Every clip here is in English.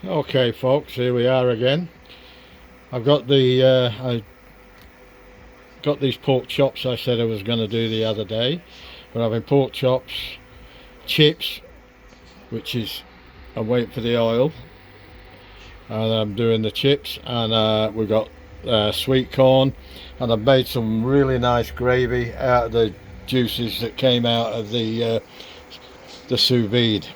Okay folks, here we are again. I've got I got these pork chops I said I was going to do the other day. We're having pork chops, chips, which is, I'm waiting for the oil, and I'm doing the chips, and we've got sweet corn, and I've made some really nice gravy out of the juices that came out of the sous vide.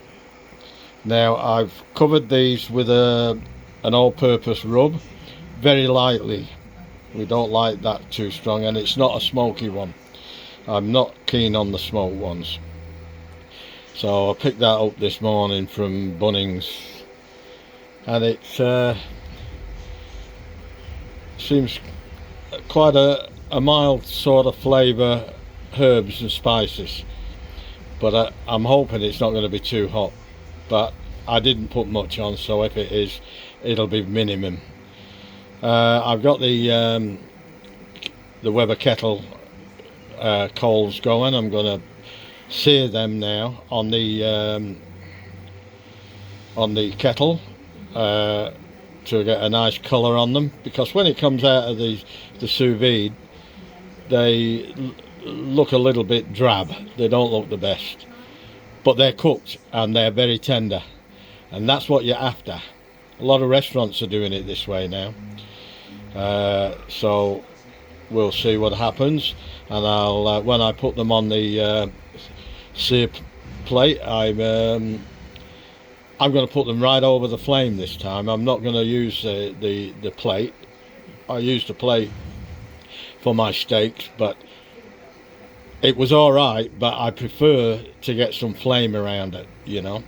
Now I've covered these with an all-purpose rub, very lightly. We don't like that too strong, and it's not a smoky one. I'm not keen on the smoked ones. So I picked that up this morning from Bunnings, and it seems quite a mild sort of flavour, herbs and spices, but I'm hoping it's not going to be too hot. But I didn't put much on, so if it is, it'll be minimum. I've got the Weber kettle coals going. I'm going to sear them now on the kettle to get a nice colour on them, because when it comes out of the sous vide, they look a little bit drab. They don't look the best, but they're cooked and they're very tender, and that's what you're after. A lot of restaurants are doing it this way now, so we'll see what happens. And I'll when I put them on the sear plate, I'm going to put them right over the flame this time. I'm not going to use the plate. I used the plate for my steaks, but it was all right, but I prefer to get some flame around it, you know.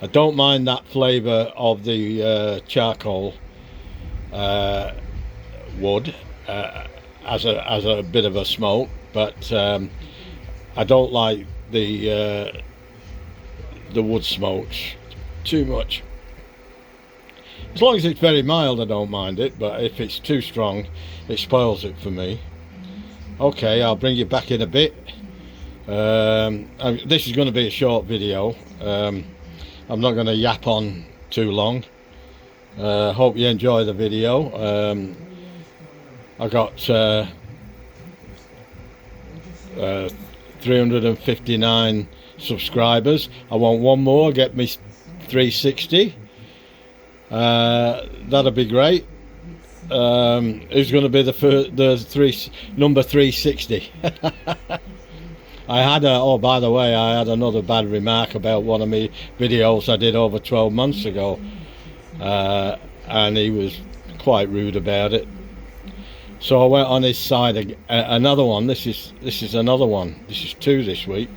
I don't mind that flavour of the charcoal wood as a bit of a smoke, but I don't like the wood smokes too much. As long as it's very mild, I don't mind it, but if it's too strong, it spoils it for me. Okay, I'll bring you back in a bit. This is going to be a short video. I'm not going to yap on too long. Hope you enjoy the video. I got 359 subscribers. I want one more, get me 360. That'd be great. Who's going to be number 360? I had oh, by the way, I had another bad remark about one of my videos I did over 12 months ago, and he was quite rude about it. So I went on his side. Another one. This is another one. This is two this week.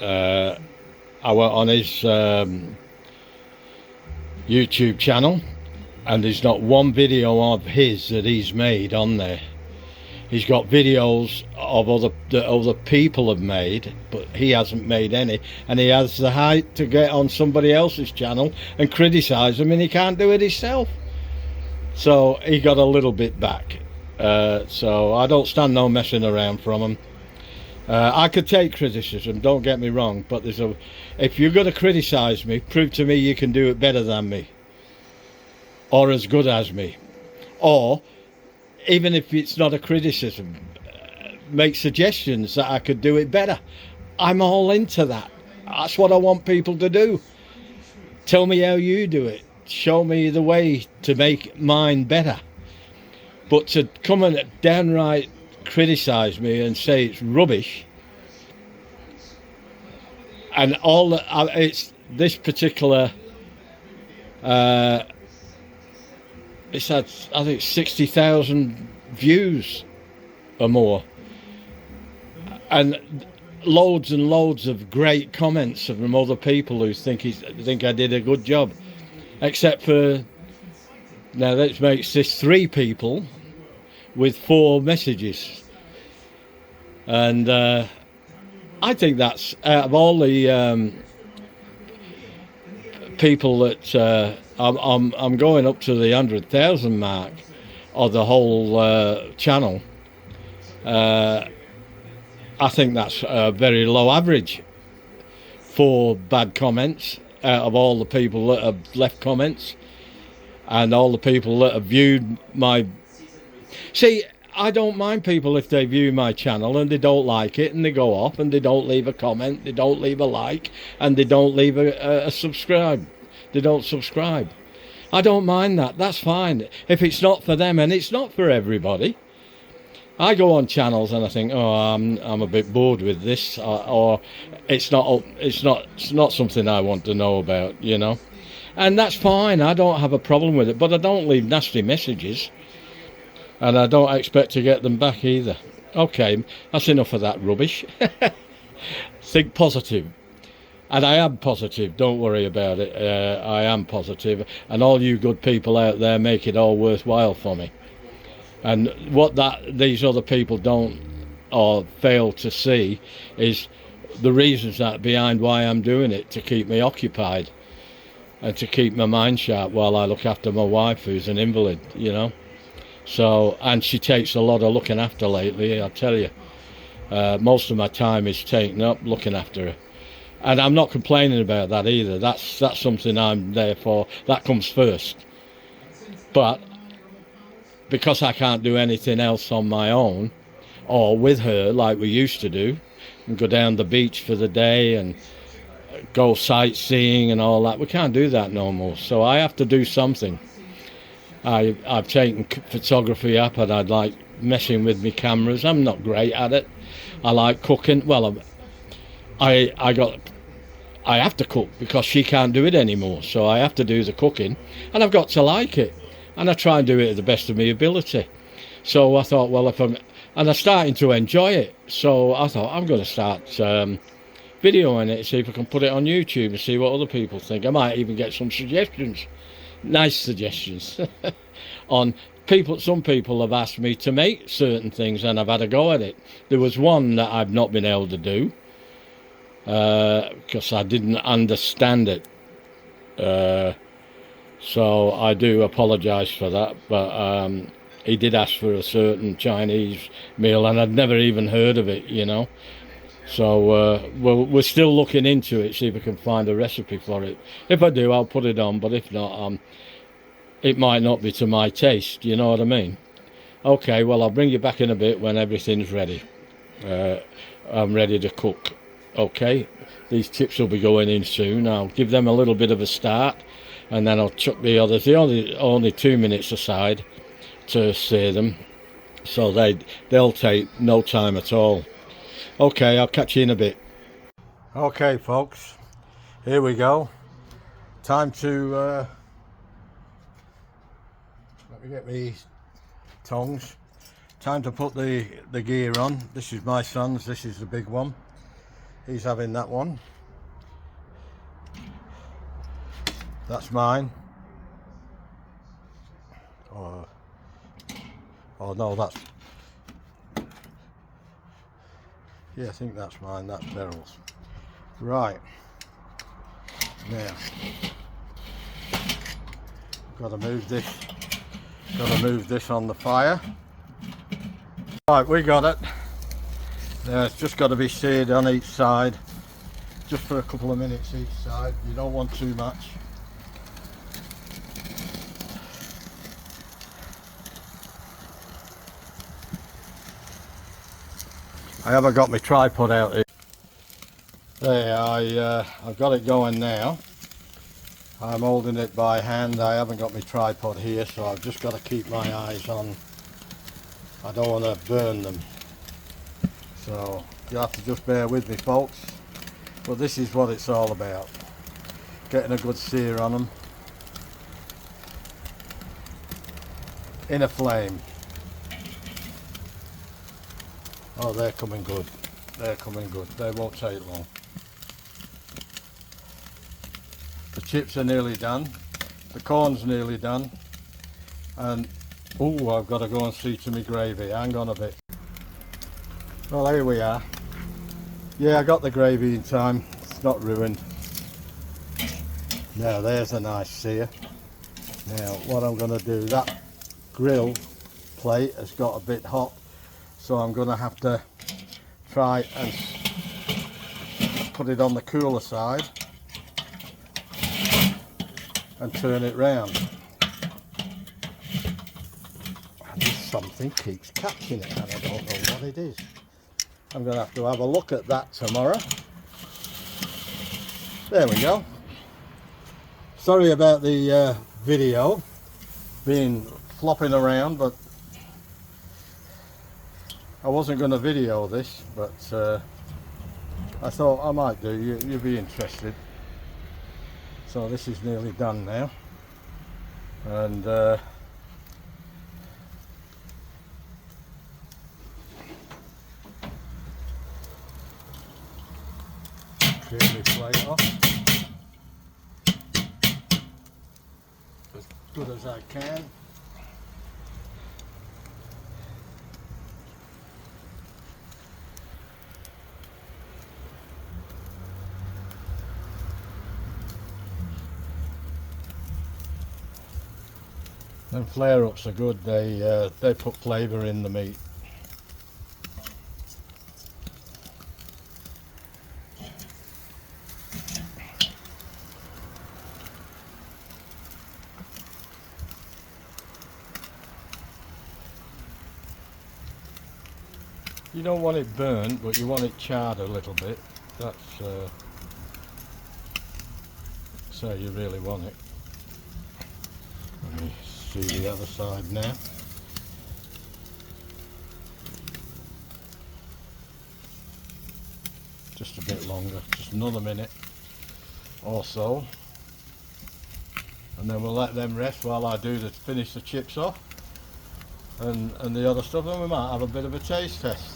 I went on his YouTube channel, and there's not one video of his that he's made on there. He's got videos of other people have made, but he hasn't made any, and he has the height to get on somebody else's channel and criticise them, and he can't do it himself. So he got a little bit back. So I don't stand no messing around from him. I could take criticism, don't get me wrong, but if you're going to criticise me, prove to me you can do it better than me, or as good as me, or even if it's not a criticism, make suggestions that I could do it better. I'm all into that. That's what I want people to do. Tell me how you do it. Show me the way to make mine better. But to come and downright criticise me and say it's rubbish, and all that, it's this particular it's had, I think, 60,000 views or more, and loads and loads of great comments from other people who think I did a good job, except for now that makes this 3 people with 4 messages, and I think that's, out of all the people that I'm going up to the 100,000 mark of the whole channel. I think that's a very low average for bad comments. out of all the people that have left comments and all the people that have viewed my... See, I don't mind people if they view my channel and they don't like it and they go off and they don't leave a comment, they don't leave a like, and they don't leave a subscribe. They don't subscribe. I don't mind that. That's fine. If it's not for them, and it's not for everybody. I go on channels and I think, oh, I'm a bit bored with this, or it's not something I want to know about, you know. And that's fine. I don't have a problem with it, but I don't leave nasty messages. And I don't expect to get them back either. Okay, that's enough of that rubbish. Think positive. And I am positive, don't worry about it. I am positive. And all you good people out there make it all worthwhile for me. And what these other people don't or fail to see is the reasons that behind why I'm doing it, to keep me occupied and to keep my mind sharp while I look after my wife, who's an invalid, you know. So, and she takes a lot of looking after lately, I tell you. Most of my time is taken up looking after her. And I'm not complaining about that either. That's something I'm there for. That comes first. But because I can't do anything else on my own or with her like we used to do, and go down the beach for the day and go sightseeing and all that, we can't do that no more. So I have to do something. I've taken photography up, and I like messing with my cameras. I'm not great at it. I like cooking. Well, I have to cook because she can't do it anymore, so I have to do the cooking, and I've got to like it, and I try and do it to the best of my ability. So I thought, well, and I'm starting to enjoy it, so I thought I'm going to start videoing it, see if I can put it on YouTube and see what other people think. I might even get some suggestions. Nice suggestions on people. Some people have asked me to make certain things and I've had a go at it. There was one that I've not been able to do because I didn't understand it, so I do apologize for that. But he did ask for a certain Chinese meal and I'd never even heard of it, you know. So we're still looking into it, see if we can find a recipe for it. If I do, I'll put it on, but if not, it might not be to my taste, you know what I mean? Okay, well, I'll bring you back in a bit when everything's ready. I'm ready to cook. Okay, these chips will be going in soon. I'll give them a little bit of a start, and then I'll chuck the others. They're only 2 minutes aside to sear them, so they'll take no time at all. Okay, I'll catch you in a bit. Okay, folks, here we go. Time to let me get these tongs. Time to put the gear on. This is my son's. This is the big one. He's having that one. That's mine. Oh no, that's... Yeah, I think that's mine. That's Beryl's. Right. Now, got to move this. Got to move this on the fire. Right, we got it. Now it's just got to be seared on each side, just for a couple of minutes each side. You don't want too much. I haven't got my tripod out here. There, I've got it going now. I'm holding it by hand. I haven't got my tripod here, so I've just got to keep my eyes on. I don't want to burn them. So you have to just bear with me, folks. But this is what it's all about. Getting a good sear on them. In a flame. Oh, they're coming good. They're coming good. They won't take long. The chips are nearly done. The corn's nearly done. And, oh, I've got to go and see to my gravy. Hang on a bit. Well, here we are. Yeah, I got the gravy in time. It's not ruined. Now, there's a nice sear. Now, what I'm going to do, that grill plate has got a bit hot. So I'm going to have to try and put it on the cooler side. and turn it round. And something keeps catching it and I don't know what it is. I'm going to have a look at that tomorrow. There we go. Sorry about the video being flopping around, but I wasn't going to video this, but I thought I might do. You'd be interested. So this is nearly done now, and clear the plate off as good as I can. Them flare-ups are good. They put flavour in the meat. You don't want it burnt, but you want it charred a little bit. That's so you really want it. Let me see the other side now. Just a bit longer, just another minute or so, and then we'll let them rest while I finish the chips off and the other stuff, and we might have a bit of a taste test.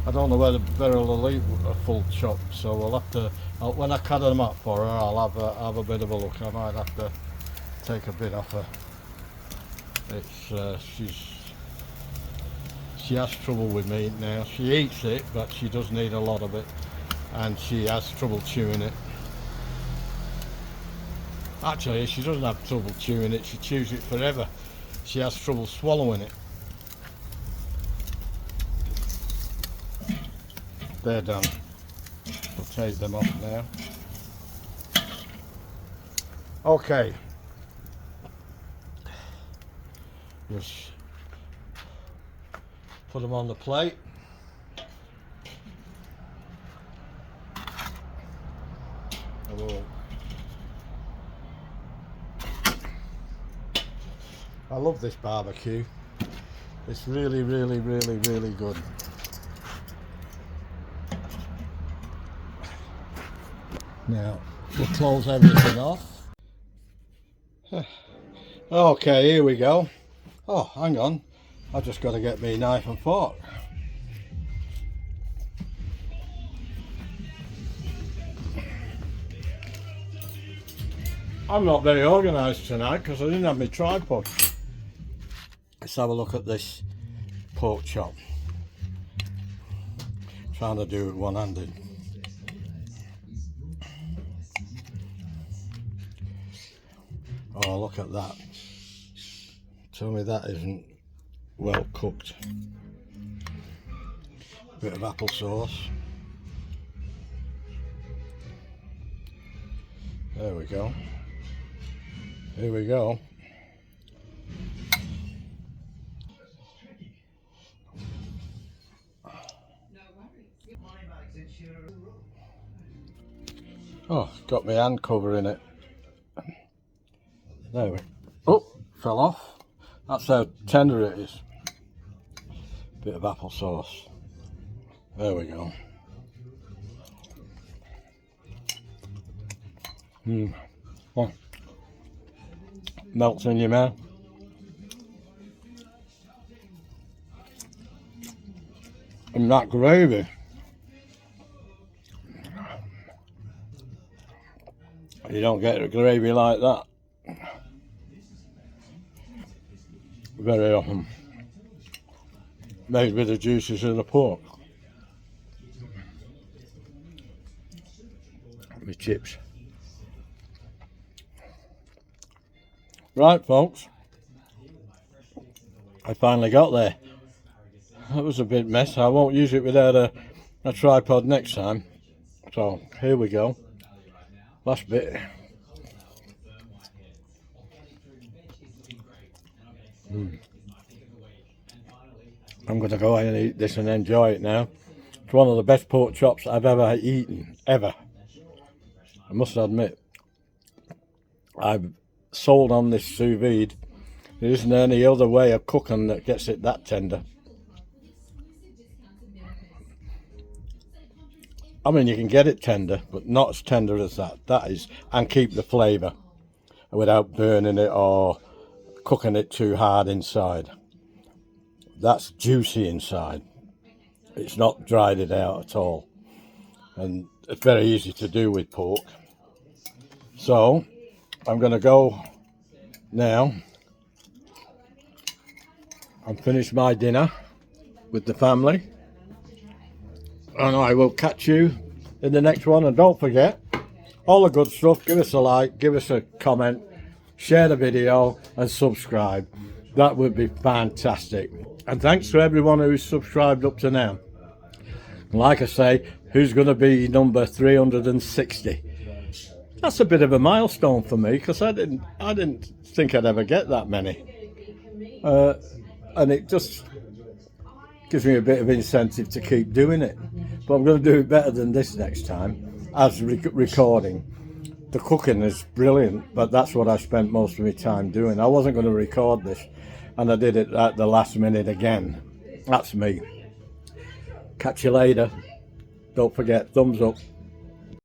I don't know whether Beryl will eat a full chop, so we'll have to. When I cut them up for her, I'll have a bit of a look. I might have to take a bit off her. It's she has trouble with meat now. She eats it, but she does need a lot of it, and she has trouble chewing it. Actually, she doesn't have trouble chewing it. She chews it forever. She has trouble swallowing it. They're done. We'll take them off now. Okay. Just put them on the plate. I love this barbecue. It's really, really, really, really good. Now, we'll close everything off. Okay, here we go. Oh, hang on. I've just got to get me knife and fork. I'm not very organised tonight because I didn't have my tripod. Let's have a look at this pork chop. Trying to do it one-handed. Oh, look at that. Tell me that isn't well cooked. Bit of applesauce. There we go. Here we go. Oh, got my hand cover in it. There we go. Oh, fell off. That's how tender it is. Bit of applesauce. There we go. Oh. Melts in your mouth. And that gravy. You don't get a gravy like that very often. Made with the juices of the pork. With chips. Right, folks. I finally got there. That was a bit mess. I won't use it without a tripod next time. So here we go. Last bit. I'm going to go ahead and eat this and enjoy it now. It's one of the best pork chops I've ever eaten, ever. I must admit, I've sold on this sous vide. There isn't any other way of cooking that gets it that tender. I mean, you can get it tender, but not as tender as that. That is, and keep the flavour without burning it or cooking it too hard inside. That's juicy inside. It's not dried it out at all. And it's very easy to do with pork. So, I'm going to go now and finish my dinner with the family. And I will catch you in the next one. And don't forget, all the good stuff, give us a like, give us a comment, share the video and subscribe. That would be fantastic. And thanks to everyone who's subscribed up to now. Like I say, who's going to be number 360? That's a bit of a milestone for me, because I didn't think I'd ever get that many. And it just gives me a bit of incentive to keep doing it. But I'm going to do it better than this next time, as recording. The cooking is brilliant, but that's what I spent most of my time doing. I wasn't going to record this, and I did it at the last minute again. That's me. Catch you later. Don't forget, thumbs up.